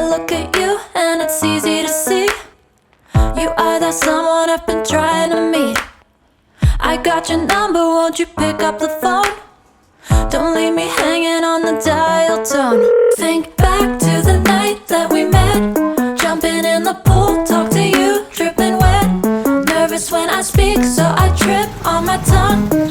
I look at you and it's easy to see you are that someone I've been trying to meet. I got your number, won't you pick up the phone? Don't leave me hanging on the dial tone. Think back to the night that we met, jumping in the pool, talk to you, dripping wet. Nervous when I speak, so I trip on my tongue.